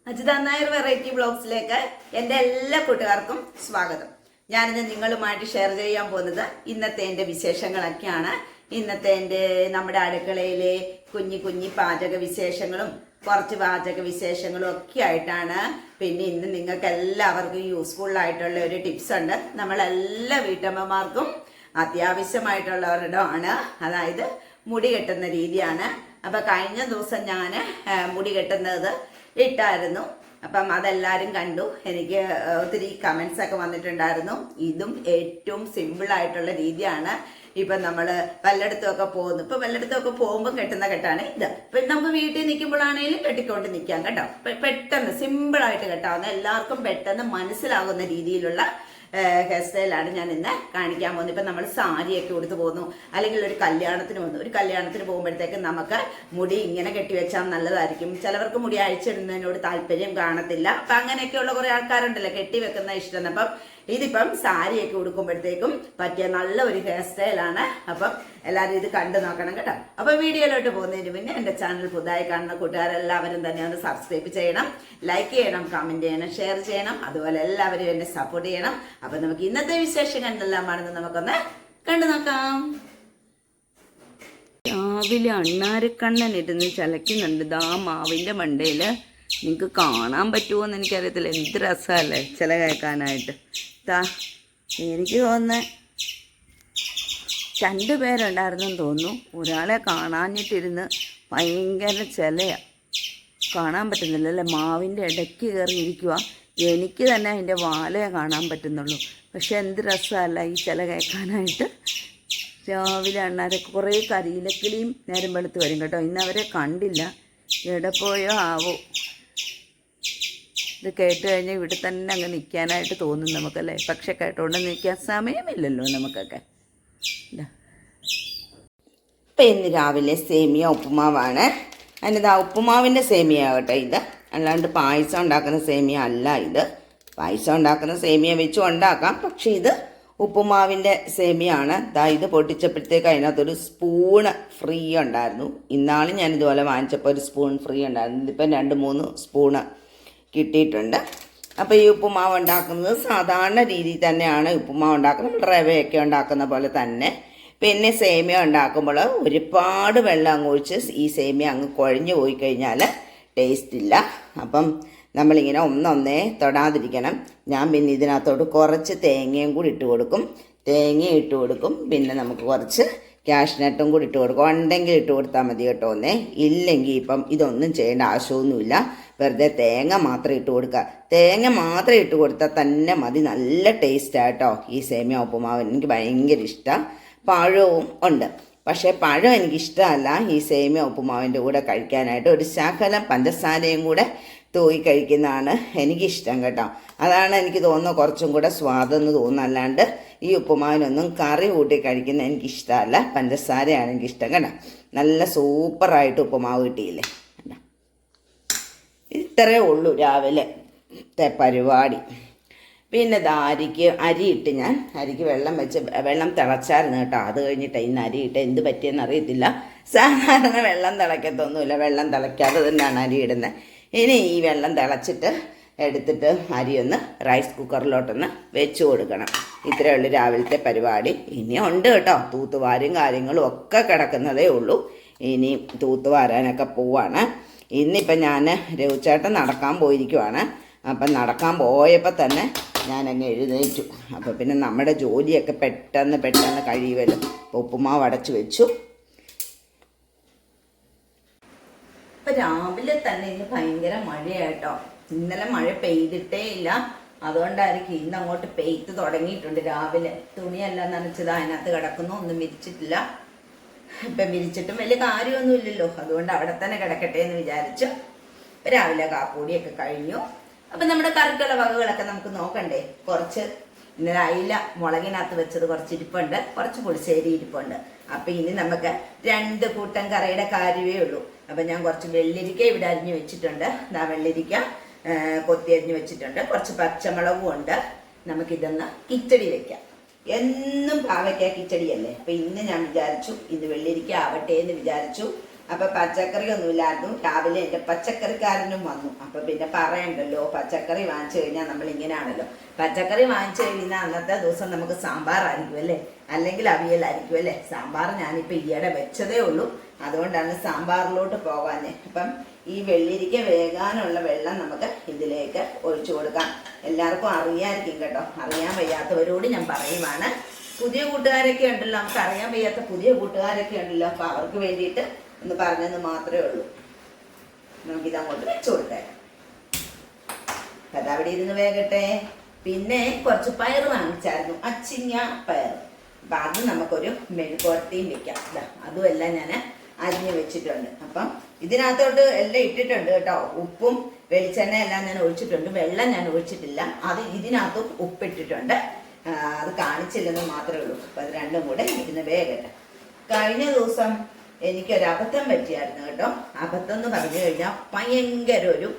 Ajitha Nair variety ബ്ലോഗ്സിലേക്ക് എൻ്റെ എല്ലാ കൂട്ടുകാർക്കും സ്വാഗതം. ഞാനിന്ന് നിങ്ങളുമായിട്ട് ഷെയർ ചെയ്യാൻ പോകുന്നത് ഇന്നത്തെ എൻ്റെ വിശേഷങ്ങളൊക്കെയാണ്. ഇന്നത്തെ നമ്മുടെ അടുക്കളയിലെ കുഞ്ഞി പാചക വിശേഷങ്ങളും കുറച്ച് പാചക വിശേഷങ്ങളും ഒക്കെ ആയിട്ടാണ്. പിന്നെ ഇന്ന് നിങ്ങൾക്ക് എല്ലാവർക്കും യൂസ്ഫുൾ ആയിട്ടുള്ള ഒരു ടിപ്സ് ഉണ്ട്. നമ്മളെല്ലാ വീട്ടമ്മമാർക്കും അത്യാവശ്യമായിട്ടുള്ളവരുടെ ആണ്. അതായത് മുടി കെട്ടുന്ന രീതിയാണ്. അപ്പം കഴിഞ്ഞ ദിവസം ഞാൻ മുടി കെട്ടുന്നത് ഇട്ടായിരുന്നു. അപ്പം അതെല്ലാവരും കണ്ടു. എനിക്ക് ഒത്തിരി കമൻസ് ഒക്കെ വന്നിട്ടുണ്ടായിരുന്നു. ഇതും ഏറ്റവും സിമ്പിളായിട്ടുള്ള രീതിയാണ്. ഇപ്പം നമ്മൾ വല്ലയിടത്തുമൊക്കെ പോകുന്നു. ഇപ്പം വല്ലയിടത്തുമൊക്കെ പോകുമ്പോൾ കെട്ടുന്ന കെട്ടാണ് ഇത്. ഇപ്പം നമുക്ക് വീട്ടിൽ നിൽക്കുമ്പോഴാണെങ്കിലും കെട്ടിക്കൊണ്ട് നിൽക്കാം കേട്ടോ. പെട്ടെന്ന് സിമ്പിളായിട്ട് കെട്ടാവുന്ന, എല്ലാവർക്കും പെട്ടെന്ന് മനസ്സിലാകുന്ന രീതിയിലുള്ള ഹെയർ സ്റ്റൈലാണ് ഞാൻ ഇന്ന് കാണിക്കാൻ പോകുന്നത്. ഇപ്പം നമ്മൾ സാരിയൊക്കെ കൊടുത്ത് പോകുന്നു, അല്ലെങ്കിൽ ഒരു കല്യാണത്തിന് വന്നു. ഒരു കല്യാണത്തിന് പോകുമ്പോഴത്തേക്ക് നമുക്ക് മുടി ഇങ്ങനെ കെട്ടിവെച്ചാൽ നല്ലതായിരിക്കും. ചിലവർക്ക് മുടി അഴിച്ചിടുന്നതിനോട് താല്പര്യം കാണത്തില്ല. അപ്പം അങ്ങനെയൊക്കെയുള്ള കുറേ ആൾക്കാരുണ്ടല്ലോ കെട്ടിവെക്കുന്ന ഇഷ്ടം. അപ്പം ഇതിപ്പം സാരിയൊക്കെ ഉടുക്കുമ്പോഴത്തേക്കും പറ്റിയ നല്ല ഒരു ഹെയർ സ്റ്റൈലാണ്. അപ്പം എല്ലാവരും ഇത് കണ്ടു നോക്കണം കേട്ടോ. അപ്പം വീഡിയോയിലോട്ട് പോകുന്നതിന് മുന്നേ എൻ്റെ ചാനൽ പുതുതായി കാണുന്ന കൂട്ടുകാരെല്ലാവരും തന്നെ ഒന്ന് സബ്സ്ക്രൈബ് ചെയ്യണം, ലൈക്ക് ചെയ്യണം, കമൻറ്റ് ചെയ്യണം, ഷെയർ ചെയ്യണം. അതുപോലെ എല്ലാവരും എന്നെ സപ്പോർട്ട് ചെയ്യണം. അപ്പം നമുക്ക് ഇന്നത്തെ വിശേഷം എന്തെല്ലാമാണെന്ന് നമുക്കൊന്ന് കണ്ടു നോക്കാം. രാവിലെ അണ്ണാരക്കണ്ണൻ ഇരുന്ന് ചലക്കുന്നുണ്ട്. ദാ മാവിൻ്റെ മണ്ടയിൽ. നിങ്ങൾക്ക് കാണാൻ പറ്റുമോ എന്ന് എനിക്കറിയത്തില്ല. എന്ത് രസമല്ലേ ചില കേൾക്കാനായിട്ട്. എനിക്ക് തോന്നുന്നത് 2 പേരുണ്ടായിരുന്നെന്ന് തോന്നുന്നു. ഒരാളെ കാണാഞ്ഞിട്ടിരുന്ന് ഭയങ്കര ചിലയാണ്. കാണാൻ പറ്റുന്നില്ല അല്ലേ? മാവിൻ്റെ ഇടയ്ക്ക് കയറിയിരിക്കുക. എനിക്ക് തന്നെ അതിൻ്റെ വാലേ കാണാൻ പറ്റുന്നുള്ളൂ. പക്ഷെ എന്ത് രസമല്ല ഈ ചില കേൾക്കാനായിട്ട്. രാവിലെ അണ്ണാരൊക്കെ കുറേ കരിയിലക്കിളിയും നേരം വെളുത്ത് വരും കേട്ടോ. ഇന്നവരെ കണ്ടില്ല, എവിടെ പോയോ ആവോ. ഇത് കേട്ട് കഴിഞ്ഞാൽ ഇവിടെ തന്നെ അങ്ങ് നിൽക്കാനായിട്ട് തോന്നും നമുക്കല്ലേ. പക്ഷെ കേട്ടോണ്ട് നിൽക്കാൻ സമയമില്ലല്ലോ നമുക്കൊക്കെ. ഇപ്പം ഇന്ന് രാവിലെ സേമിയ ഉപ്പുമാവാണ്. അതിൻ്റെ ഉപ്പുമാവിൻ്റെ സേമിയ ആകട്ടെ ഇത്, അല്ലാണ്ട് പായസം ഉണ്ടാക്കുന്ന സേമിയ അല്ല ഇത്. പായസം ഉണ്ടാക്കുന്ന സേമിയ വെച്ചും ഉണ്ടാക്കാം, പക്ഷെ ഇത് ഉപ്പുമാവിൻ്റെ സേമിയാണ്. ഇത് പൊട്ടിച്ചപ്പോഴത്തേക്ക് അതിനകത്തൊരു സ്പൂണ് ഫ്രീ ഉണ്ടായിരുന്നു. ഇന്നാളും ഞാൻ ഇതുപോലെ വാങ്ങിച്ചപ്പോൾ ഒരു സ്പൂൺ ഫ്രീ ഉണ്ടായിരുന്നു. ഇതിപ്പം 2-3 സ്പൂണ് കിട്ടിയിട്ടുണ്ട്. അപ്പോൾ ഈ ഉപ്പുമാവ് ഉണ്ടാക്കുന്നത് സാധാരണ രീതിയിൽ തന്നെയാണ് ഉപ്പുമാവ് ഉണ്ടാക്കുന്നത്. നമ്മൾ റവയൊക്കെ ഉണ്ടാക്കുന്ന പോലെ തന്നെ. പിന്നെ സേമിയ ഉണ്ടാക്കുമ്പോൾ ഒരുപാട് വെള്ളം അങ്ങ് ഒഴിച്ച് ഈ സേമിയ അങ്ങ് കുഴഞ്ഞു പോയി കഴിഞ്ഞാൽ ടേസ്റ്റ് ഇല്ല. അപ്പം നമ്മളിങ്ങനെ ഒന്നൊന്നേ തൊടാതിരിക്കണം. ഞാൻ പിന്നെ ഇതിനകത്തോട്ട് കുറച്ച് തേങ്ങയും കൂടി ഇട്ട് കൊടുക്കും. തേങ്ങ ഇട്ട് കൊടുക്കും. പിന്നെ നമുക്ക് കുറച്ച് കാഷ്നട്ടും കൂടി ഇട്ട് കൊടുക്കും. ഉണ്ടെങ്കിൽ ഇട്ട് കൊടുത്താൽ മതി കേട്ടോ. ഇല്ലെങ്കിൽ ഇപ്പം ഇതൊന്നും ചെയ്യേണ്ട ആവശ്യമൊന്നുമില്ല. വെറുതെ തേങ്ങ മാത്രം ഇട്ട് കൊടുക്കുക. തേങ്ങ മാത്രം ഇട്ട് കൊടുത്താൽ തന്നെ മതി. നല്ല ടേസ്റ്റാട്ടോ ഈ സേമിയ ഉപ്പുമാവ്. എനിക്ക് ഭയങ്കര ഇഷ്ടമാണ്. പഴവും ഉണ്ട്, പക്ഷേ പഴം എനിക്കിഷ്ടമല്ല ഈ സേമിയ ഉപ്പുമാവിൻ്റെ കൂടെ കഴിക്കാനായിട്ട്. ഒരു ശകലം പഞ്ചസാരയും കൂടെ തൂക്കി കഴിക്കുന്നതാണ് എനിക്കിഷ്ടം കേട്ടോ. അതാണ് എനിക്ക് തോന്നുന്നത് കുറച്ചും കൂടെ സ്വാദെന്ന് തോന്നുന്നു. അല്ലാണ്ട് ഈ ഉപ്പുമാവിനൊന്നും കറി കൂട്ടി കഴിക്കുന്നത് എനിക്കിഷ്ടമല്ല. പഞ്ചസാരയാണ് എനിക്കിഷ്ടം കേട്ടോ. നല്ല സൂപ്പറായിട്ട് ഉപ്പുമാവ് കിട്ടിയില്ലേ. ഇത്രയേ ഉള്ളൂ രാവിലത്തെ പരിപാടി. പിന്നെ അരിയിട്ട് ഞാൻ അരിക്ക് വെള്ളം തിളച്ചായിരുന്നു കേട്ടോ. അത് കഴിഞ്ഞിട്ട് ഇന്ന് അരിയിട്ട് എന്ത് പറ്റിയെന്ന് അറിയത്തില്ല. സാധാരണ വെള്ളം തിളക്കത്തൊന്നുമില്ല, വെള്ളം തിളയ്ക്കാതെ തന്നെയാണ് അരി ഇടുന്നത്. ഇനി ഈ വെള്ളം തിളച്ചിട്ട് എടുത്തിട്ട് അരിയൊന്ന് റൈസ് കുക്കറിലോട്ടൊന്ന് വെച്ച് കൊടുക്കണം. ഇത്രയേ ഉള്ളൂ രാവിലത്തെ പരിപാടി. ഇനി ഉണ്ട് കേട്ടോ, തൂത്തുവാരും കാര്യങ്ങളും ഒക്കെ കിടക്കുന്നതേ ഉള്ളൂ. ഇനി തൂത്തുവാരാനൊക്കെ പോവാണ്. ഇന്നിപ്പം ഞാൻ രഘുചേട്ടൻ നടക്കാൻ പോയിരിക്കുവാണ്. അപ്പം നടക്കാൻ പോയപ്പോൾ തന്നെ ഞാനങ്ങ് എഴുന്നേറ്റു. അപ്പോൾ പിന്നെ നമ്മുടെ ജോലിയൊക്കെ പെട്ടെന്ന് കഴിയുമല്ലോ. അപ്പോൾ ഉപ്പുമാവ് അടച്ചു വെച്ചു. ഇപ്പം രാവിലെ തന്നെ ഇന്ന് ഭയങ്കര മഴയാട്ടോ. ഇന്നലെ മഴ പെയ്തിട്ടേ ഇല്ല. അതുകൊണ്ടായിരിക്കും ഇന്ന് അങ്ങോട്ട് പെയ്ത്ത് തുടങ്ങിയിട്ടുണ്ട്. രാവിലെ തുണിയെല്ലാം നനച്ചത് അതിനകത്ത് കിടക്കുന്നു. ഒന്നും വിരിച്ചിട്ടില്ല. ഇപ്പം വിരിച്ചിട്ടും വലിയ കാര്യമൊന്നുമില്ലല്ലോ. അതുകൊണ്ട് അവിടെ തന്നെ കിടക്കട്ടെ എന്ന് വിചാരിച്ചു. രാവിലെ കാപ്പൂടിയൊക്കെ കഴിഞ്ഞു. അപ്പം നമ്മുടെ കറിക്കുള്ള വകകളൊക്കെ നമുക്ക് നോക്കണ്ടേ. കുറച്ച് ഇന്നലെ അയില മുളകിനകത്ത് വെച്ചത് കുറച്ച് ഇരിപ്പുണ്ട്, കുറച്ച് പുളിശ്ശേരി ഇരിപ്പുണ്ട്. അപ്പം ഇനി നമുക്ക് 2 കൂട്ടം കറിയുടെ കാര്യമേ ഉള്ളൂ. അപ്പം ഞാൻ കുറച്ച് വെള്ളരിക്ക ഇവിടെ അരിഞ്ഞ് വെച്ചിട്ടുണ്ട്. വെള്ളരിക്ക കൊത്തി അരിഞ്ഞ് വെച്ചിട്ടുണ്ട്. കുറച്ച് പച്ചമുളകും ഉണ്ട്. നമുക്കിതൊന്ന് കിച്ചടി വെക്കാം. എന്നും പാവയ്ക്ക കിച്ചടിയല്ലേ. അപ്പം ഇന്ന് ഞാൻ വിചാരിച്ചു ഇന്ന് വെള്ളരിക്ക ആവട്ടെ എന്ന് വിചാരിച്ചു. അപ്പൊ പച്ചക്കറി ഒന്നുമില്ലായിരുന്നു. രാവിലെ എൻ്റെ പച്ചക്കറിക്കാരനും വന്നു. അപ്പൊ പിന്നെ പറയണ്ടല്ലോ, പച്ചക്കറി വാങ്ങിച്ചു കഴിഞ്ഞാൽ നമ്മൾ ഇങ്ങനെയാണല്ലോ. പച്ചക്കറി വാങ്ങിച്ചു കഴിഞ്ഞാൽ അന്നത്തെ ദിവസം നമുക്ക് സാമ്പാറായിരിക്കും അല്ലേ, അല്ലെങ്കിൽ അവിയലായിരിക്കും അല്ലേ. സാമ്പാർ ഞാനിപ്പോൾ ഈയിടെ വെച്ചതേ ഉള്ളൂ, അതുകൊണ്ടാണ് സാമ്പാറിലോട്ട് പോകാൻ. അപ്പം ഈ വെള്ളിരിക്ക വേകാനുള്ള വെള്ളം നമുക്ക് ഇതിലേക്ക് ഒഴിച്ചു കൊടുക്കാം. എല്ലാവർക്കും അറിയാമായിരിക്കും കേട്ടോ, അറിയാൻ വയ്യാത്തവരോട് ഞാൻ പറയുവാണ്. പുതിയ കൂട്ടുകാരൊക്കെ ഉണ്ടല്ലോ, നമുക്ക് അറിയാൻ വയ്യാത്ത പുതിയ കൂട്ടുകാരൊക്കെ ഉണ്ടല്ലോ, അപ്പൊ അവർക്ക് വേണ്ടിയിട്ട് ഒന്ന് പറഞ്ഞെന്ന് മാത്രമേ ഉള്ളൂ. നമുക്കിതങ്ങോട്ട് വെച്ചു കൊടുത്തേക്കാം. അത് അവിടെ ഇരുന്ന് വേകട്ടെ. പിന്നെ കുറച്ച് പയർ വാങ്ങിച്ചായിരുന്നു, അച്ചിങ്ങ പയർ. അപ്പൊ അത് നമുക്കൊരു മെഴുകുവരട്ടിയും വെക്കാം. അതുമെല്ലാം ഞാൻ അരിഞ്ഞ് വെച്ചിട്ടുണ്ട്. അപ്പം ഇതിനകത്തോട്ട് എല്ലാം ഇട്ടിട്ടുണ്ട് കേട്ടോ. ഉപ്പും വെളിച്ചെണ്ണ എല്ലാം ഞാൻ ഒഴിച്ചിട്ടുണ്ട്. വെള്ളം ഞാൻ ഒഴിച്ചിട്ടില്ല. അത് ഇതിനകത്തും ഉപ്പിട്ടിട്ടുണ്ട്. അത് കാണിച്ചില്ലെന്ന് മാത്രമേ ഉള്ളൂ. അപ്പൊ അത് രണ്ടും കൂടെ ഇരുന്ന് വേഗട്ടെ. കഴിഞ്ഞ ദിവസം എനിക്കൊരു അബദ്ധം പറ്റിയായിരുന്നു കേട്ടോ. അബദ്ധം എന്ന് പറഞ്ഞു കഴിഞ്ഞാൽ ഭയങ്കര ഒരു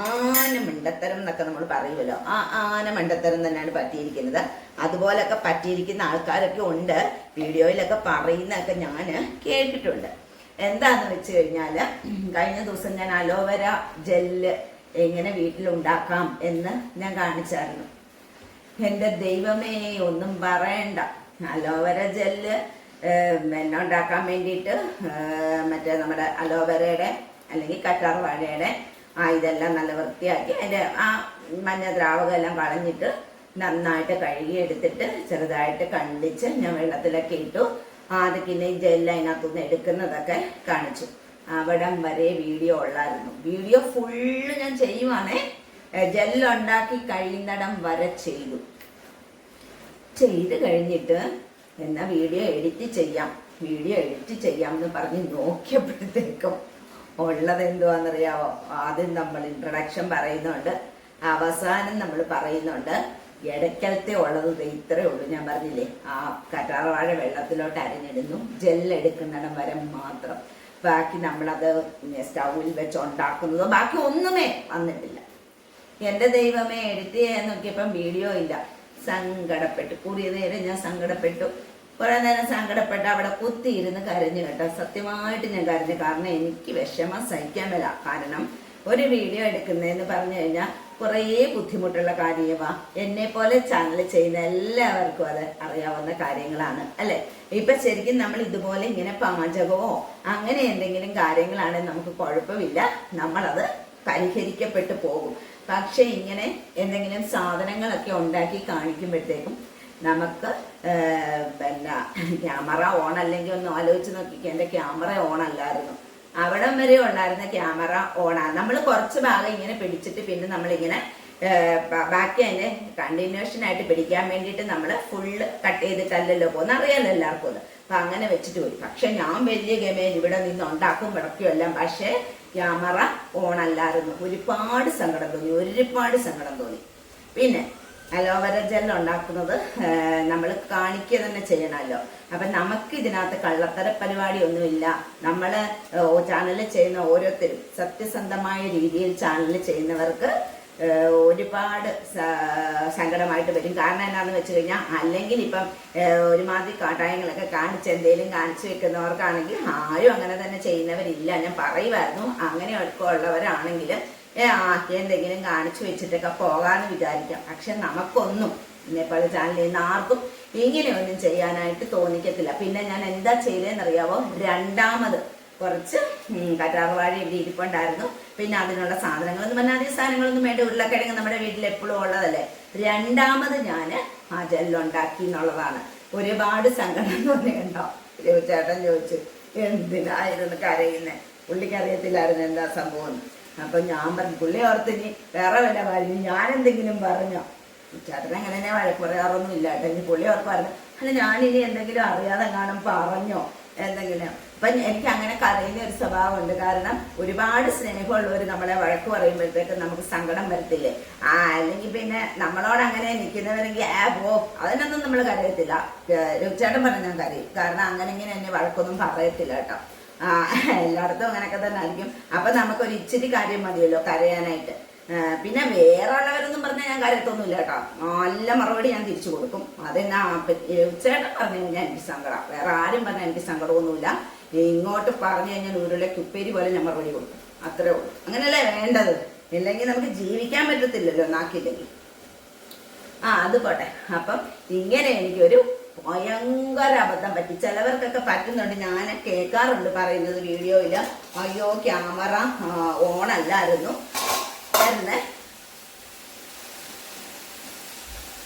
ആന മണ്ടത്തരം എന്നൊക്കെ നമ്മൾ പറയുമല്ലോ, ആ ആന മണ്ടത്തരം തന്നെയാണ് പറ്റിയിരിക്കുന്നത്. അതുപോലൊക്കെ പറ്റിയിരിക്കുന്ന ആൾക്കാരൊക്കെ ഉണ്ട്, വീഡിയോയിലൊക്കെ പറയുന്നതൊക്കെ ഞാൻ കേട്ടിട്ടുണ്ട്. എന്താന്ന് വെച്ച് കഴിഞ്ഞാൽ, കഴിഞ്ഞ ദിവസം ഞാൻ അലോവേര ജെല്ല് എങ്ങനെ വീട്ടിലുണ്ടാക്കാം എന്ന് ഞാൻ കാണിച്ചായിരുന്നു. എൻ്റെ ദൈവമേ, ഒന്നും പറയണ്ട. അലോവേര ജെല്ല് ഉണ്ടാക്കാൻ വേണ്ടിയിട്ട് മറ്റേ നമ്മുടെ അലോവേരയുടെ അല്ലെങ്കിൽ കറ്റാർവാഴയുടെ ഇതെല്ലാം നല്ല വൃത്തിയാക്കി അതിൻ്റെ ആ മഞ്ഞ ദ്രാവകം എല്ലാം കളഞ്ഞിട്ട് നന്നായിട്ട് കഴുകി എടുത്തിട്ട് ചെറുതായിട്ട് കണ്ടിച്ച് ഞാൻ വെള്ളത്തിലൊക്കെ ഇട്ടു. ആദ്യക്കിന്നെ ജെല്ല് അതിനകത്തുനിന്ന് എടുക്കുന്നതൊക്കെ കാണിച്ചു. അവിടം വരെ വീഡിയോ ഉള്ളായിരുന്നു. വീഡിയോ ഫുള്ള് ഞാൻ ചെയ്യുവാണേ. ജെല്ലുണ്ടാക്കി കഴിയുന്നിടം വരെ ചെയ്ത് കഴിഞ്ഞിട്ട് എന്നാ വീഡിയോ എഡിറ്റ് ചെയ്യാം എന്ന് പറഞ്ഞ് നോക്കിയപ്പോഴത്തേക്കും ഉള്ളത് എന്തുവാണെന്നറിയാവോ? ആദ്യം നമ്മൾ ഇൻട്രഡക്ഷൻ പറയുന്നുണ്ട്, അവസാനം നമ്മൾ പറയുന്നുണ്ട്. ഇടയ്ക്കലത്തെ ഉള്ളത് ഇത്രേ ഉള്ളൂ. ഞാൻ പറഞ്ഞില്ലേ, ആ കറ്റാർവാഴ വെള്ളത്തിലോട്ട് അരിഞ്ഞിടുന്നു, ജെല്ലെടുക്കുന്നിടം വരെ മാത്രം. ബാക്കി നമ്മളത് സ്റ്റൗവിൽ വെച്ച് ഉണ്ടാക്കുന്നതോ ബാക്കി ഒന്നുമേ വന്നിട്ടില്ല. എൻ്റെ ദൈവമേ, എഡിറ്റ് ചെയ്യാൻ നോക്കിയപ്പം വീഡിയോ ഇല്ല. സങ്കടപ്പെട്ടു. കൂടിയ നേരം ഞാൻ സങ്കടപ്പെട്ടു. കുറെ നേരം സങ്കടപ്പെട്ട് അവിടെ കുത്തിയിരുന്ന് കരഞ്ഞു കേട്ടോ. സത്യമായിട്ട് ഞാൻ കരഞ്ഞു. കാരണം എനിക്ക് വിഷമം സഹിക്കാൻ മേല. കാരണം ഒരു വീഡിയോ എടുക്കുന്നതെന്ന് പറഞ്ഞു കഴിഞ്ഞാൽ കുറേ ബുദ്ധിമുട്ടുള്ള കാര്യമാ. എന്നെ പോലെ ചാനൽ ചെയ്യുന്ന എല്ലാവർക്കും അത് അറിയാവുന്ന കാര്യങ്ങളാണ് അല്ലെ. ഇപ്പൊ ശരിക്കും നമ്മൾ ഇതുപോലെ ഇങ്ങനെ പാചകമോ അങ്ങനെ എന്തെങ്കിലും കാര്യങ്ങളാണെങ്കിൽ നമുക്ക് കുഴപ്പമില്ല, നമ്മളത് പരിഹരിക്കപ്പെട്ടു പോകും. പക്ഷെ ഇങ്ങനെ എന്തെങ്കിലും സാധനങ്ങളൊക്കെ ഉണ്ടാക്കി കാണിക്കുമ്പോഴത്തേക്കും നമുക്ക് പിന്നെ ക്യാമറ ഓൺ അല്ലെങ്കിൽ ഒന്ന് ആലോചിച്ച് നോക്കിക്കുക. എൻ്റെ ക്യാമറ ഓൺ അല്ലായിരുന്നു. അവിടം വരെ ഉണ്ടായിരുന്ന ക്യാമറ ഓണാണ്. നമ്മൾ കുറച്ച് ഭാഗം ഇങ്ങനെ പിടിച്ചിട്ട് പിന്നെ നമ്മളിങ്ങനെ ബാക്കി അതിനെ കണ്ടിന്യൂഷൻ ആയിട്ട് പിടിക്കാൻ വേണ്ടിയിട്ട് നമ്മൾ ഫുള്ള് കട്ട് ചെയ്തിട്ടല്ലല്ലോ പോകുന്നത്, അറിയാലോ എല്ലാവർക്കും അത്. അപ്പം അങ്ങനെ വെച്ചിട്ട് പോയി. പക്ഷെ ഞാൻ വലിയ ഗമേൻ ഇവിടെ നിന്ന് ഉണ്ടാക്കും വിടക്കും എല്ലാം. പക്ഷേ ക്യാമറ ഓൺ അല്ലായിരുന്നു. ഒരുപാട് സങ്കടം തോന്നി. പിന്നെ അലോവേര ജെൽ ഉണ്ടാക്കുന്നത് നമ്മൾ കാണിക്കുക തന്നെ ചെയ്യണമല്ലോ. അപ്പം നമുക്ക് ഇതിനകത്ത് കള്ളത്തര പരിപാടി ഒന്നുമില്ല. നമ്മൾ ചാനലിൽ ചെയ്യുന്ന ഓരോരുത്തരും സത്യസന്ധമായ രീതിയിൽ ചാനലിൽ ചെയ്യുന്നവർക്ക് ഒരുപാട് സങ്കടമായിട്ട് വരും. കാരണം എന്താണെന്ന് വെച്ച് കഴിഞ്ഞാൽ, അല്ലെങ്കിൽ ഇപ്പം ഒരുമാതിരി കാട്ടായങ്ങളൊക്കെ എന്തെങ്കിലും കാണിച്ചു വെക്കുന്നവർക്കാണെങ്കിൽ ആരും അങ്ങനെ തന്നെ ചെയ്യുന്നവരില്ല. ഞാൻ പറയുമായിരുന്നു, അങ്ങനെയൊക്കെ ഉള്ളവരാണെങ്കിൽ എന്തെങ്കിലും കാണിച്ചു വെച്ചിട്ടൊക്കെ പോകാന്ന് വിചാരിക്കാം. പക്ഷെ നമുക്കൊന്നും ഇന്നേപോലെ ചാനലിൽ നിന്ന് ആർക്കും ഇങ്ങനെയൊന്നും ചെയ്യാനായിട്ട് തോന്നിക്കത്തില്ല. പിന്നെ ഞാൻ എന്താ ചെയ്തതെന്നറിയാവോ? രണ്ടാമത് കുറച്ച് കറ്റാർവാഴ ഇവിടെ ഇരിപ്പുണ്ടായിരുന്നു. പിന്നെ അതിനുള്ള സാധനങ്ങളൊന്നും പറഞ്ഞാൽ അധികം സാധനങ്ങളൊന്നും വേണ്ട. ഉരുളക്കിഴങ്ങ് നമ്മുടെ വീട്ടിൽ എപ്പോഴും ഉള്ളതല്ലേ. രണ്ടാമത് ഞാൻ ആ ജെല്ലുണ്ടാക്കി എന്നുള്ളതാണ്. ഒരുപാട് സങ്കടം തോന്നിയുണ്ടോ? ചേട്ടൻ ചോദിച്ചു എന്തിനായിരുന്നു കരയുന്നേ, പുള്ളിക്കറിയത്തില്ലായിരുന്നു എന്താ സംഭവം. അപ്പൊ ഞാൻ പറഞ്ഞു, പുള്ളി ഓർത്തിനി വേറെ വല്ല കാര്യം ഞാനെന്തെങ്കിലും പറഞ്ഞോ. ചേട്ടൻ അങ്ങനെ തന്നെ വഴക്ക് പറയാറൊന്നും ഇല്ല കേട്ടോ. ഇനി പുള്ളി ഓർക്ക് പറഞ്ഞു, അല്ല ഞാനിനി എന്തെങ്കിലും അറിയാതെ കാണും പറഞ്ഞോ എന്തെങ്കിലും. അപ്പൊ എനിക്ക് അങ്ങനെ കരയുന്ന ഒരു സ്വഭാവമുണ്ട്. കാരണം ഒരുപാട് സ്നേഹമുള്ളവർ നമ്മളെ വഴക്ക് പറയുമ്പോഴത്തേക്ക് നമുക്ക് സങ്കടം വരത്തില്ലേ. അല്ലെങ്കിൽ പിന്നെ നമ്മളോട് അങ്ങനെ നിൽക്കുന്നവരെങ്കിൽ അതിനൊന്നും നമ്മൾ കരയത്തില്ല. ചേട്ടൻ പറഞ്ഞ് ഞാൻ കരയും. കാരണം അങ്ങനെ ഇങ്ങനെ എന്നെ വഴക്കൊന്നും പറയത്തില്ല കേട്ടോ. എല്ലായിടത്തും അങ്ങനെയൊക്കെ തന്നെ ആയിരിക്കും. അപ്പൊ നമുക്കൊരു ഇച്ചിരി കാര്യം മതിയല്ലോ കരയാനായിട്ട്. പിന്നെ വേറെ ഉള്ളവരൊന്നും പറഞ്ഞാൽ ഞാൻ കരയത്തൊന്നുമില്ല കേട്ടോ. നല്ല മറുപടി ഞാൻ തിരിച്ചു കൊടുക്കും. അതെന്നാ ചേട്ടൻ പറഞ്ഞു കഴിഞ്ഞാൽ എനിക്ക് സങ്കടം. വേറെ ആരും പറഞ്ഞാൽ എനിക്ക് സങ്കടമൊന്നുമില്ല. ഇങ്ങോട്ട് പറഞ്ഞു കഴിഞ്ഞാൽ ഉരുളയ്ക്ക് ഉപ്പേരി പോലെ ഞാൻ മറുപടി കൊടുക്കും. അത്രേ ഉള്ളൂ. അങ്ങനെയല്ലേ വേണ്ടത്. ഇല്ലെങ്കിൽ നമുക്ക് ജീവിക്കാൻ പറ്റത്തില്ലല്ലോ നാക്കില്ലെങ്കിൽ. അത് പോട്ടെ. അപ്പം ഇങ്ങനെ എനിക്കൊരു ഭയങ്കര അബദ്ധം പറ്റി. ചിലവർക്കൊക്കെ പറ്റുന്നുണ്ട്, ഞാൻ കേൾക്കാറുണ്ട് പറയുന്നത് വീഡിയോയില്, അയ്യോ ക്യാമറ ഓണല്ലായിരുന്നു എന്നേ.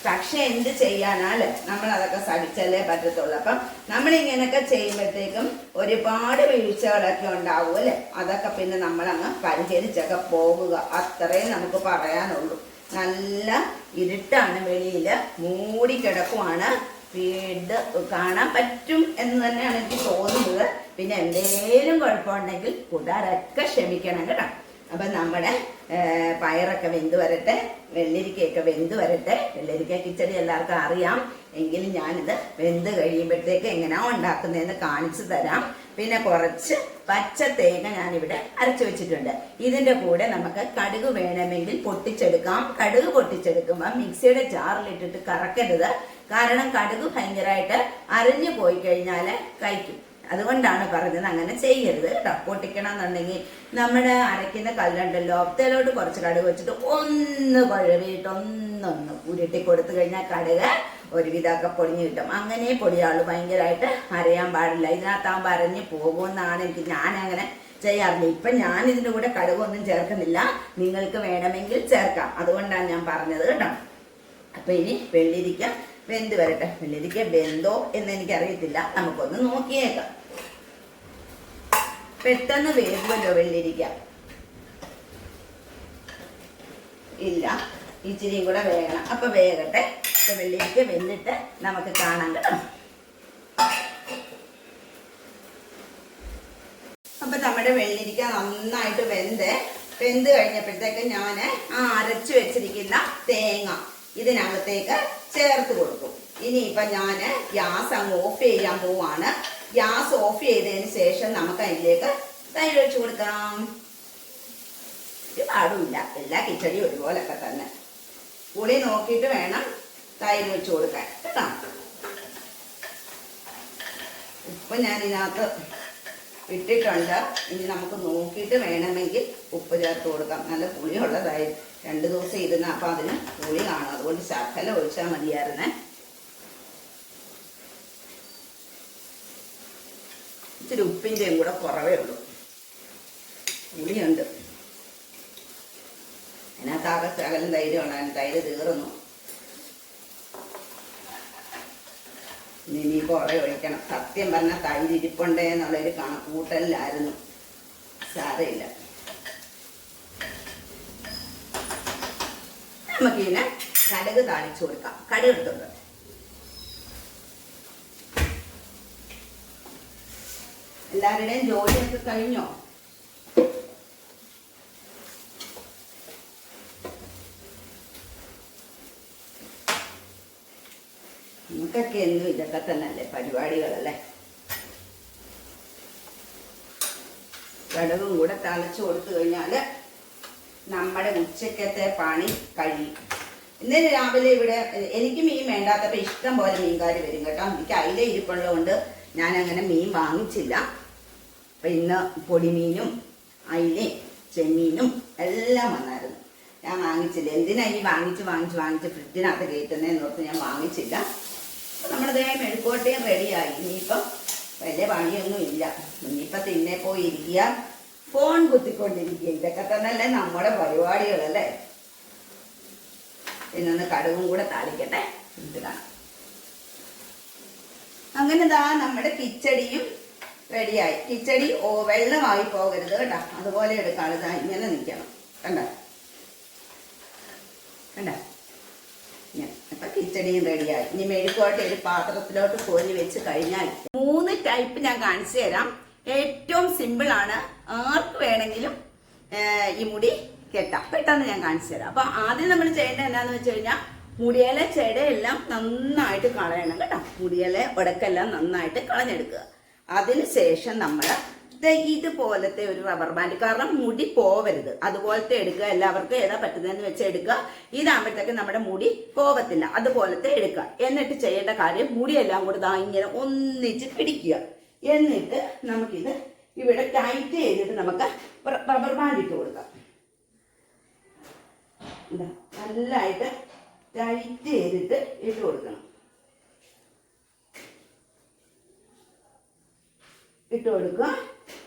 പക്ഷെ എന്ത് ചെയ്യാനാല് നമ്മൾ അതൊക്കെ സഹിച്ചല്ലേ പറ്റത്തുള്ളൂ. അപ്പം നമ്മളിങ്ങനെയൊക്കെ ചെയ്യുമ്പോഴത്തേക്കും ഒരുപാട് വീഴ്ചകളൊക്കെ ഉണ്ടാവും അല്ലേ. അതൊക്കെ പിന്നെ നമ്മളങ്ങ് പരിചരിച്ചൊക്കെ പോകുക, അത്രയും നമുക്ക് പറയാനുള്ളൂ. നല്ല ഇരുട്ടാണ്, വെളിയില് മൂടിക്കിടക്കുവാണ്. വീട് കാണാൻ പറ്റും എന്ന് തന്നെയാണ് എനിക്ക് തോന്നുന്നത്. പിന്നെ എന്തേലും കുഴപ്പമുണ്ടെങ്കിൽ കൂട്ടുകാരൊക്കെ ക്ഷമിക്കണം കേട്ടോ. അപ്പം നമ്മുടെ പയറൊക്കെ വെന്ത് വരട്ടെ, വെള്ളരിക്കയൊക്കെ വെന്ത് വരട്ടെ. വെള്ളരിക്ക കിച്ചടി എല്ലാവർക്കും അറിയാം, എങ്കിലും ഞാനിത് വെന്ത് കഴിയുമ്പോഴത്തേക്ക് എങ്ങനെയാ ഉണ്ടാക്കുന്നതെന്ന് കാണിച്ചു തരാം. പിന്നെ കുറച്ച് പച്ച തേങ്ങ ഞാനിവിടെ അരച്ചു വെച്ചിട്ടുണ്ട്. ഇതിൻ്റെ കൂടെ നമുക്ക് കടുക് വേണമെങ്കിൽ പൊട്ടിച്ചെടുക്കാം. കടുക് പൊട്ടിച്ചെടുക്കുമ്പോൾ മിക്സിയുടെ ജാറിലിട്ടിട്ട് കറക്കരുത്. കാരണം കടുക് ഭയങ്കരമായിട്ട് അരഞ്ഞു പോയി കഴിഞ്ഞാൽ കഴിക്കും. അതുകൊണ്ടാണ് പറഞ്ഞത് അങ്ങനെ ചെയ്യരുത് കേട്ടോ. പൊട്ടിക്കണം എന്നുണ്ടെങ്കിൽ നമ്മുടെ അരയ്ക്കുന്ന കല്ലുണ്ടല്ലോ, അതിലോട്ട് കുറച്ച് കടുക് വെച്ചിട്ട് ഒന്ന് കുഴവിയിട്ട് ഒന്നൊന്ന് ഉരുട്ടി കൊടുത്തു കഴിഞ്ഞാൽ കടുക് ഒരുവിധമൊക്കെ പൊടിഞ്ഞു കിട്ടും. അങ്ങനെ പൊടിയാള് ഭയങ്കരമായിട്ട് അരയാൻ പാടില്ല. ഇതിനകത്താകുമ്പോൾ അരഞ്ഞ് പോകുമെന്നാണ് ഞാൻ അങ്ങനെ ചെയ്യാറില്ല. ഇപ്പം ഞാൻ ഇതിൻ്റെ കൂടെ കടുകൊന്നും ചേർക്കുന്നില്ല, നിങ്ങൾക്ക് വേണമെങ്കിൽ ചേർക്കാം. അതുകൊണ്ടാണ് ഞാൻ പറഞ്ഞത് കേട്ടോ. അപ്പം ഇനി വെള്ളരിക്ക വെന്ത് വരട്ടെ. വെള്ളരിക്ക വെന്തോ എന്ന് എനിക്കറിയത്തില്ല, നമുക്കൊന്ന് നോക്കിയേക്കാം. പെട്ടെന്ന് വേകുമല്ലോ വെള്ളരിക്ക. ഇല്ല, ഇച്ചിരിയും കൂടെ വേകണം. അപ്പൊ വേകട്ടെ. ഇപ്പൊ വെള്ളരിക്ക വെന്തിട്ട് നമുക്ക് കാണാൻ കേട്ടോ. അപ്പൊ നമ്മുടെ വെള്ളരിക്ക നന്നായിട്ട് വെന്ത് കഴിഞ്ഞപ്പോഴത്തേക്ക് ഞാൻ അരച്ചു വെച്ചിരിക്കുന്ന തേങ്ങ ഇതിനകത്തേക്ക് ചേർത്ത് കൊടുക്കും. ഇനിയിപ്പം ഞാൻ ഗ്യാസ് അങ്ങ് ഓഫ് ചെയ്യാൻ പോവാണ്. ഗ്യാസ് ഓഫ് ചെയ്തതിന് ശേഷം നമുക്ക് അതിലേക്ക് തൈര് ഒഴിച്ചു കൊടുക്കാം. ഒരു പാടുമില്ല, എല്ലാ കിച്ചടിയും ഒരുപോലൊക്കെ തന്നെ. പുളി നോക്കിയിട്ട് വേണം തൈര് ഒഴിച്ചു കൊടുക്കാൻ കേട്ടോ. ഉപ്പ് ഞാൻ ഇതിനകത്ത് ഇട്ടിട്ടുണ്ട്. ഇനി നമുക്ക് നോക്കിയിട്ട് വേണമെങ്കിൽ ഉപ്പ് ചേർത്ത് കൊടുക്കാം. നല്ല പുളിയുള്ള തൈര്, 2 ദിവസം ഇരുന്ന് അപ്പം അതിന് പുളി കാണും. അതുകൊണ്ട് ശകലം ഒഴിച്ചാൽ മതിയായിരുന്നേ. ഇച്ചിരി ഉപ്പിൻ്റെയും കൂടെ കുറവേ ഉള്ളൂ. പുളിയുണ്ട് അതിനകത്താകെ ശകലം തൈര് ഉണ്ടായിരുന്നു, തൈര് തീർന്നു. ഇനി കുറേ ഒഴിക്കണം. സത്യം പറഞ്ഞാൽ തൈര് ഇരിപ്പുണ്ടേ എന്നുള്ളൊരു കണക്കൂട്ടലിലായിരുന്നു. സാരമില്ല. നമുക്കിതിനെ കടുക് താളിച്ചു കൊടുക്കാം. കടുക് എടുത്തുണ്ട്. എല്ലാവരുടെയും ജോലിയൊക്കെ കഴിഞ്ഞോ? നമുക്കൊക്കെ എന്നും ഇതൊക്കെ തന്നെയല്ലേ പരിപാടികളല്ലേ. കടുകും കൂടെ തളിച്ചു കൊടുത്തു കഴിഞ്ഞാൽ നമ്മുടെ ഉച്ചക്കത്തെ പണി കഴിയും. ഇന്നലെ രാവിലെ ഇവിടെ എനിക്ക് മീൻ വേണ്ടാത്തപ്പോൾ ഇഷ്ടം പോലെ മീൻകാർ വരും കേട്ടോ. എനിക്ക് അയില ഇരിപ്പുള്ളതുകൊണ്ട് ഞാൻ അങ്ങനെ മീൻ വാങ്ങിച്ചില്ല. അപ്പം ഇന്ന് പൊടിമീനും അയിലയും ചെമ്മീനും എല്ലാം വന്നായിരുന്നു. ഞാൻ വാങ്ങിച്ചില്ല. എന്തിനാ ഈ വാങ്ങിച്ച് ഫ്രിഡ്ജിനകത്ത് കയറ്റുന്നതെന്ന് ഓർത്ത് ഞാൻ വാങ്ങിച്ചില്ല. നമ്മുടെ മെഴുക്കോട്ടയും റെഡിയായി. ഇനിയിപ്പം വലിയ പണിയൊന്നും ഇല്ല. ഇനിയിപ്പം തിന്നെ പോയി ഇരിക്കുക, ഫോൺ കുത്തിക്കൊണ്ടിരിക്കുക. ഇതൊക്കെ തന്നെയല്ലേ നമ്മുടെ പരിപാടികളല്ലേ. പിന്നൊന്ന് കടുകും കൂടെ താളിക്കട്ടെ. ഇത് കാണാം. അങ്ങനെ നമ്മുടെ കിച്ചടിയും റെഡിയായി. കിച്ചടി വെള്ളമായി പോകരുത് കേട്ടോ. അതുപോലെ എടുക്കാതെ ഇങ്ങനെ നിൽക്കണം. കണ്ട അപ്പൊ കിച്ചടിയും റെഡിയായി. ഇനി മെഴുക്കോട്ടെ ഒരു പാത്രത്തിലോട്ട് കോരി വെച്ച് കഴിഞ്ഞാൽ 3 ടൈപ്പ് ഞാൻ കാണിച്ചു തരാം. ഏറ്റവും സിമ്പിൾ ആണ്. ആർക്ക് വേണമെങ്കിലും ഈ മുടി കെട്ടാം. പെട്ടെന്ന് ഞാൻ കാണിച്ചു തരാം. അപ്പൊ ആദ്യം നമ്മൾ ചെയ്യേണ്ടത് എന്താന്ന് വെച്ച് കഴിഞ്ഞാൽ മുടിയിലെ ചെടയെല്ലാം നന്നായിട്ട് കളയണം കേട്ടോ. മുടിയിലെ ഉടക്കെല്ലാം നന്നായിട്ട് കളഞ്ഞെടുക്കുക. അതിനുശേഷം നമ്മൾ ഇതുപോലത്തെ ഒരു റബ്ബർ ബാൻഡ്, കാരണം മുടി പോവരുത്, അതുപോലത്തെ എടുക്കുക. എല്ലാവർക്കും ഏതാ പറ്റുന്നതെന്ന് വെച്ച് എടുക്കുക. ഇതാകുമ്പോഴത്തേക്ക് നമ്മുടെ മുടി പോകത്തില്ല. അതുപോലത്തെ എടുക്കുക. എന്നിട്ട് ചെയ്യേണ്ട കാര്യം മുടിയെല്ലാം കൂടെ ഇങ്ങനെ ഒന്നിച്ച് പിടിക്കുക. എന്നിട്ട് നമുക്കിത് ഇവിടെ ടൈറ്റ് ചെയ്തിട്ട് നമുക്ക് റബ്ബർ ബാൻഡ് ഇട്ട് കൊടുക്കാം. നല്ലതായിട്ട് ടൈറ്റ് ചെയ്തിട്ട് ഇട്ട് കൊടുക്കണം. ഇട്ട് കൊടുക്കുക.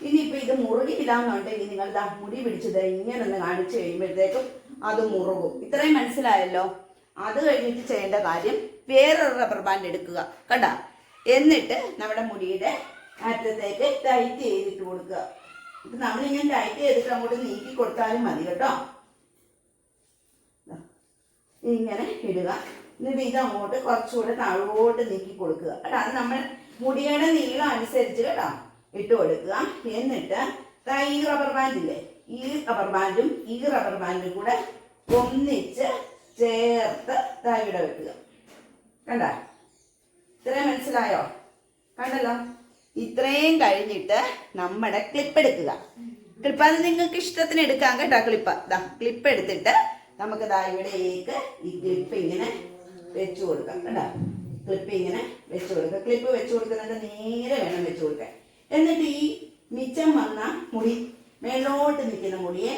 ഇനിയിപ്പോൾ ഇത് മുറുകിയില്ലാന്നുണ്ടെങ്കിൽ നിങ്ങൾ മുടി പിടിച്ചത് ഇങ്ങനെ ഒന്ന് കാണിച്ചു കഴിയുമ്പോഴത്തേക്കും അത് മുറുകും. ഇത്രയും മനസ്സിലായല്ലോ. അത് കഴിഞ്ഞിട്ട് ചെയ്യേണ്ട കാര്യം വേറൊരു റബ്ബർ ബാൻഡ് എടുക്കുക. കണ്ട, എന്നിട്ട് നമ്മുടെ മുടിയുടെ അറ്റത്തേക്ക് ടൈറ്റ് ചെയ്തിട്ട് കൊടുക്കുക. ഇത് നമ്മളിങ്ങനെ ടൈറ്റ് ചെയ്തിട്ട് അങ്ങോട്ട് നീക്കി കൊടുത്താലും മതി കേട്ടോ. ഇങ്ങനെ ഇടുക. എന്നിട്ട് ഇത് അങ്ങോട്ട് കുറച്ചുകൂടെ താഴോട്ട് നീക്കി കൊടുക്കുക കേട്ടോ. അത് നമ്മൾ മുടിയുടെ നീളം അനുസരിച്ച് കേട്ടോ ഇട്ട് കൊടുക്കുക. എന്നിട്ട് ഈ റബ്ബർ ബാൻഡില്ലേ, ഈ റബ്ബർ ബാൻഡും ഈ റബ്ബർ ബാൻഡും കൂടെ ഒന്നിച്ച് ചേർത്ത് ഇവിടെ വെക്കുക. കണ്ട, ഇത്രയും മനസ്സിലായോ? കണ്ടല്ലോ. ഇത്രയും കഴിഞ്ഞിട്ട് നമ്മുടെ ക്ലിപ്പ് എടുക്കുക. ക്ലിപ്പ് അത് നിങ്ങൾക്ക് ഇഷ്ടത്തിന് എടുക്കാം കേട്ടോ. ക്ലിപ്പ് എടുത്തിട്ട് നമുക്ക് ഇവിടേക്ക് ഈ ക്ലിപ്പ് ഇങ്ങനെ വെച്ചു കൊടുക്കാം. കേട്ടോ, ക്ലിപ്പ് ഇങ്ങനെ വെച്ചു കൊടുക്കുക. ക്ലിപ്പ് വെച്ചു കൊടുക്കുന്നത് നേരെ വേണം വെച്ചു കൊടുക്കാൻ. എന്നിട്ട് ഈ മിച്ചം വന്ന മുടി, മേലോട്ട് നിൽക്കുന്ന മുടിയെ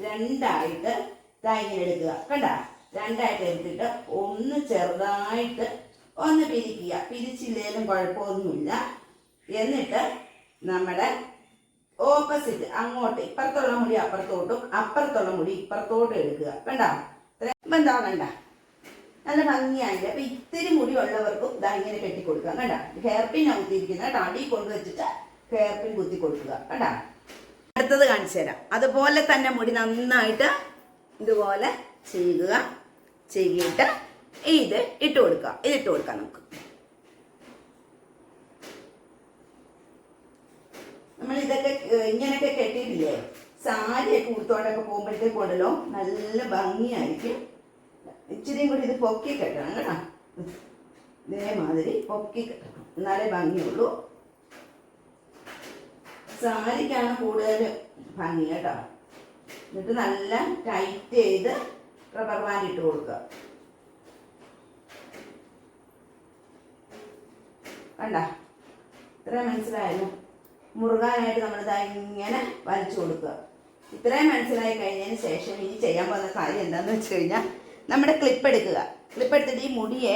രണ്ടായിട്ട് ഇങ്ങനെ എടുക്കുക. കണ്ട, രണ്ടായിട്ട് എടുത്തിട്ട് ഒന്ന് ചെറുതായിട്ട് ഒന്ന് പിരിക്കുക. പിരിച്ചില്ലേലും കുഴപ്പമൊന്നുമില്ല. എന്നിട്ട് നമ്മുടെ ഓപ്പോസിറ്റ് അങ്ങോട്ട്, ഇപ്പുറത്തുള്ള മുടി അപ്പുറത്തോട്ടും അപ്പുറത്തുള്ള മുടി ഇപ്പുറത്തോട്ടും എടുക്കുക. കണ്ട, എന്താ കണ്ട, നല്ല ഭംഗിയായിട്ട്. അപ്പൊ ഇത്തിരി മുടി ഉള്ളവർക്കും ഇങ്ങനെ കെട്ടിക്കൊടുക്കുക. കണ്ട, ഹെയർ പിൻ കുത്തിയിരിക്കുന്ന അടി കൊണ്ടുവച്ചിട്ട് ഹെയർ പിൻ കുത്തി കൊടുക്കുക. കണ്ട, അടുത്തത് കാണിച്ചു തരാം. അതുപോലെ തന്നെ മുടി നന്നായിട്ട് ഇതുപോലെ ചെയ്തിട്ട് ഇത് ഇട്ട് കൊടുക്കുക. ഇതിട്ട് കൊടുക്കാം നമുക്ക്. നമ്മൾ ഇതൊക്കെ ഇങ്ങനെയൊക്കെ കെട്ടിയിട്ടില്ലേ, സാരിയൊക്കെ ഉടുത്തോണ്ടൊക്കെ പോകുമ്പോഴത്തേക്കും ഉണ്ടല്ലോ നല്ല ഭംഗിയായിരിക്കും. ഇച്ചിരിയും കൂടി ഇത് പൊക്കി കെട്ടണം കേട്ടോ. ഇതേമാതിരി പൊക്കി കെട്ടണം, എന്നാലേ ഭംഗിയുള്ളൂ. സാരിക്കാണ് കൂടുതൽ ഭംഗി കേട്ടോ. എന്നിട്ട് നല്ല ടൈറ്റ് ചെയ്ത് റബ്ബർ ബാൻഡ് ഇട്ട് കൊടുക്കുക. കണ്ട, ഇത്രയും മനസ്സിലായല്ലോ. മുറുകാനായിട്ട് നമ്മളിതാ ഇങ്ങനെ വലിച്ചു കൊടുക്കുക. ഇത്രയും മനസ്സിലായി കഴിഞ്ഞതിന് ശേഷം ഇനി ചെയ്യാൻ പോകുന്ന കാര്യം എന്താണെന്ന് വെച്ച് കഴിഞ്ഞാൽ നമ്മുടെ ക്ലിപ്പ് എടുക്കുക. ക്ലിപ്പ് എടുത്തിട്ട് ഈ മുടിയെ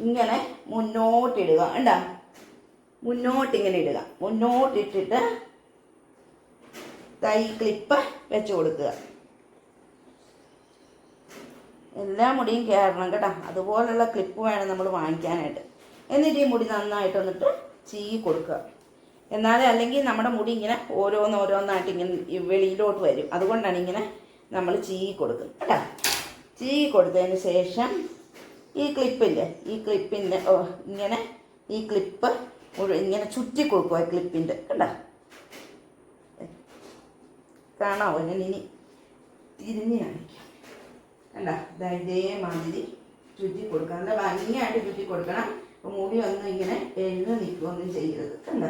ഇങ്ങനെ മുന്നോട്ടിടുക. കണ്ടാ, മുന്നോട്ടിങ്ങനെ ഇടുക. മുന്നോട്ടിട്ടിട്ട് ഈ ക്ലിപ്പ് വെച്ച് കൊടുക്കുക. എല്ലാ മുടിയും കയറണം കേട്ടോ. അതുപോലുള്ള ക്ലിപ്പ് വേണം നമ്മൾ വാങ്ങിക്കാനായിട്ട്. എന്നിട്ട് ഈ മുടി നന്നായിട്ട് വന്നിട്ട് ചീകി കൊടുക്കുക. എന്നാലേ, അല്ലെങ്കിൽ നമ്മുടെ മുടി ഇങ്ങനെ ഓരോന്നായിട്ട് ഇങ്ങനെ വെളിയിലോട്ട് വരും. അതുകൊണ്ടാണ് ഇങ്ങനെ നമ്മൾ ചീകി കൊടുക്കുന്നത് കേട്ടോ. ചീകി കൊടുത്തതിന് ശേഷം ഈ ക്ലിപ്പില്ലേ, ഈ ക്ലിപ്പിൻ്റെ ഇങ്ങനെ ഈ ക്ലിപ്പ് ഇങ്ങനെ ചുറ്റി കൊടുക്കുക. ക്ലിപ്പിൻ്റെ കണ്ടോ, കാണാവോ? ഞാൻ ഇനി തിരിഞ്ഞ് കാണിക്കാം. കണ്ട, ഇതേമാതിരി ചുറ്റി കൊടുക്കണം. നല്ല ഭംഗിയായിട്ട് ചുറ്റി കൊടുക്കണം. അപ്പോൾ മുടി ഒന്നും ഇങ്ങനെ എഴുന്ന് നിൽക്കുകയൊന്നും ചെയ്യരുത്. കണ്ട,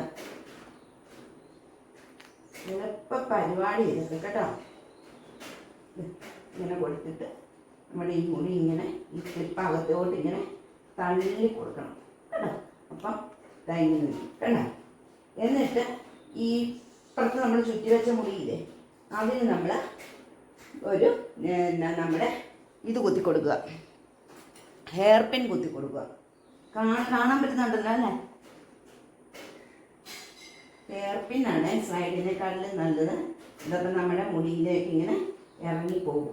എളുപ്പ പരിപാടി ചെയ്തത് കേട്ടോ. ഇങ്ങനെ കൊടുത്തിട്ട് നമ്മുടെ ഈ മുടി ഇങ്ങനെ ഈ ക്ലിപ്പ് അകത്തോട്ട് ഇങ്ങനെ തള്ളി കൊടുക്കണം കേട്ടോ. അപ്പം ഇങ്ങനെ നിൽക്കും കണ്ട. എന്നിട്ട് ഈ പുറത്ത് നമ്മൾ ചുറ്റി വെച്ച മുടിയില്ലേ, അതിന് നമ്മൾ ഒരു നമ്മുടെ ഇത് കുത്തി കൊടുക്കുക, ഹെയർ പിൻ കുത്തി കൊടുക്കുക. കാണാൻ പറ്റുന്നുണ്ടല്ലോ അല്ലേ? ഹെയർ പിന്നാണ് സ്ലൈഡിനേക്കാളിലും നല്ലത്. ഇതൊക്കെ നമ്മുടെ മുടിയിലേക്ക് ഇങ്ങനെ ഇറങ്ങിപ്പോകും.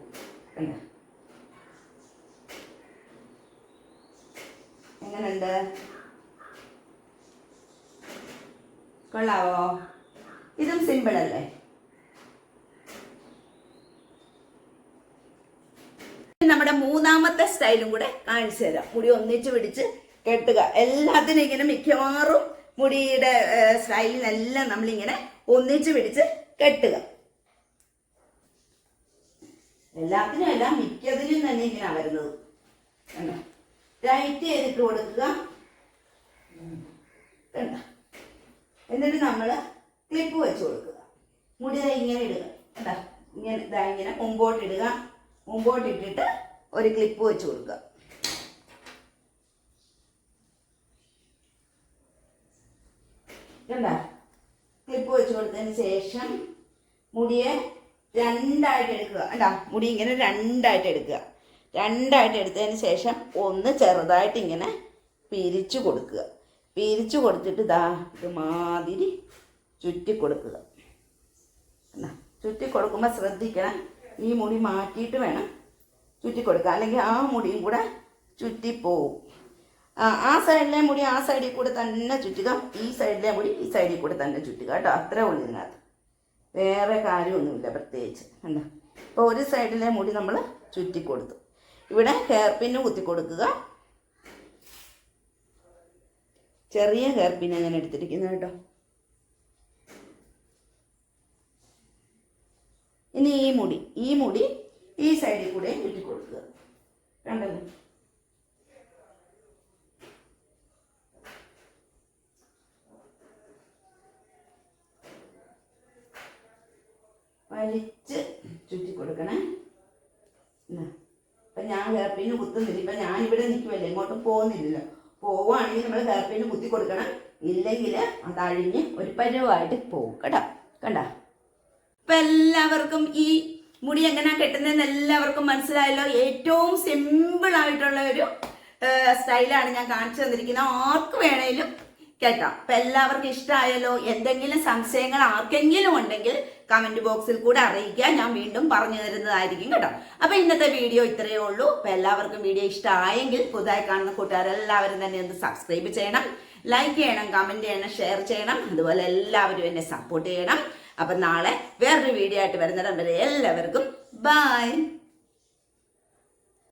കണ്ട, എങ്ങനെയുണ്ട്? കൊള്ളാവോ? ഇതും സിമ്പിൾ അല്ലേ? നമ്മുടെ മൂന്നാമത്തെ സ്റ്റൈലും കൂടെ കാണിച്ചു തരാം. മുടി ഒന്നിച്ച് പിടിച്ച് കെട്ടുക. എല്ലാത്തിനും ഇങ്ങനെ മിക്കവാറും മുടിയുടെ സ്റ്റൈലിനെല്ലാം നമ്മളിങ്ങനെ ഒന്നിച്ച് പിടിച്ച് കെട്ടുക. എല്ലാത്തിനും അല്ല, മിക്കതിനും തന്നെ ഇങ്ങനെ വരുന്നത്. ടൈറ്റ് ചെയ്തിട്ട് കൊടുക്കുക. എന്നിട്ട് നമ്മൾ ക്ലിപ്പ് വെച്ച് കൊടുക്കുക. മുടി ഇങ്ങനെ ഇടുക. കേട്ടോ, ഇങ്ങനെ മുമ്പോട്ടിടുക. മുമ്പോട്ടിട്ടിട്ട് ഒരു ക്ലിപ്പ് വെച്ച് കൊടുക്കുക. കണ്ട ക്ലിപ്പ് വെച്ച് കൊടുത്തതിന് ശേഷം മുടിയെ രണ്ടായിട്ട് എടുക്കുക. കണ്ടാ മുടി ഇങ്ങനെ രണ്ടായിട്ട് എടുക്കുക. രണ്ടായിട്ട് എടുത്തതിന് ശേഷം ഒന്ന് ചെറുതായിട്ട് ഇങ്ങനെ പിരിച്ചു കൊടുക്കുക. പിരിച്ചു കൊടുത്തിട്ട് ഇതാ ഇതുമാതിരി ചുറ്റി കൊടുക്കുക. എന്നാ ചുറ്റി കൊടുക്കുമ്പോൾ ശ്രദ്ധിക്കണം, ഈ മുടി മാറ്റിയിട്ട് വേണം ചുറ്റി കൊടുക്കുക, അല്ലെങ്കിൽ ആ മുടിയും കൂടെ ചുറ്റിപ്പോവും. ആ സൈഡിലെ മുടി ആ സൈഡിൽ കൂടെ തന്നെ ചുറ്റുക, ഈ സൈഡിലെ മുടി ഈ സൈഡിൽ കൂടെ തന്നെ ചുറ്റുക കേട്ടോ. അത്രേ ഉള്ളൂ ഇതിനകത്ത്, വേറെ കാര്യമൊന്നുമില്ല പ്രത്യേകിച്ച്. കണ്ടോ ഇപ്പോൾ ഒരു സൈഡിലെ മുടി നമ്മൾ ചുറ്റിക്കൊടുത്തു. ഇവിടെ ഹെയർ പിന്ന് കുത്തി കൊടുക്കുക. ചെറിയ ഹെയർ പിന്നാണ് ഞാൻ എടുത്തിരിക്കുന്നത് കേട്ടോ. ഇനി ഈ മുടി ഈ സൈഡിൽ കൂടെ ചുറ്റിക്കൊടുക്കുക. കണ്ടല്ലോ, വലിച്ച് ചുറ്റി കൊടുക്കണേ. അപ്പം ഞാൻ ഹെയർ പിന്ന് കുത്തുന്നില്ല. ഇപ്പം ഞാനിവിടെ നിൽക്കുമല്ലേ, ഇങ്ങോട്ടും പോകുന്നില്ലല്ലോ. പോവുകയാണെങ്കിൽ നമ്മൾ ഹെയർ പിന്ന് കുത്തി കൊടുക്കണം, ഇല്ലെങ്കിൽ അത് അഴിഞ്ഞ് ഒരു പരുവായിട്ട് പോകും കേട്ടോ. കണ്ട ഇപ്പം എല്ലാവർക്കും ഈ മുടി എങ്ങനെയാണ് കെട്ടുന്നതെന്ന് എല്ലാവർക്കും മനസ്സിലായല്ലോ. ഏറ്റവും സിമ്പിളായിട്ടുള്ള ഒരു സ്റ്റൈലാണ് ഞാൻ കാണിച്ചു തന്നിരിക്കുന്നത്. ആർക്ക് വേണേലും കേട്ടോ. അപ്പം എല്ലാവർക്കും ഇഷ്ടമായല്ലോ. എന്തെങ്കിലും സംശയങ്ങൾ ആർക്കെങ്കിലും ഉണ്ടെങ്കിൽ കമന്റ് ബോക്സിൽ കൂടെ അറിയിക്കുക, ഞാൻ വീണ്ടും പറഞ്ഞു തരുന്നതായിരിക്കും കേട്ടോ. അപ്പം ഇന്നത്തെ വീഡിയോ ഇത്രയേ ഉള്ളൂ. അപ്പം എല്ലാവർക്കും വീഡിയോ ഇഷ്ടമായെങ്കിൽ പുതുതായി കാണുന്ന കൂട്ടുകാരെല്ലാവരും തന്നെ ഒന്ന് സബ്സ്ക്രൈബ് ചെയ്യണം, ലൈക്ക് ചെയ്യണം, കമന്റ് ചെയ്യണം, ഷെയർ ചെയ്യണം. അതുപോലെ എല്ലാവരും എന്നെ സപ്പോർട്ട് ചെയ്യണം. അപ്പം നാളെ വേറൊരു വീഡിയോ ആയിട്ട് വരുന്നിടം വരെ എല്ലാവർക്കും ബൈ.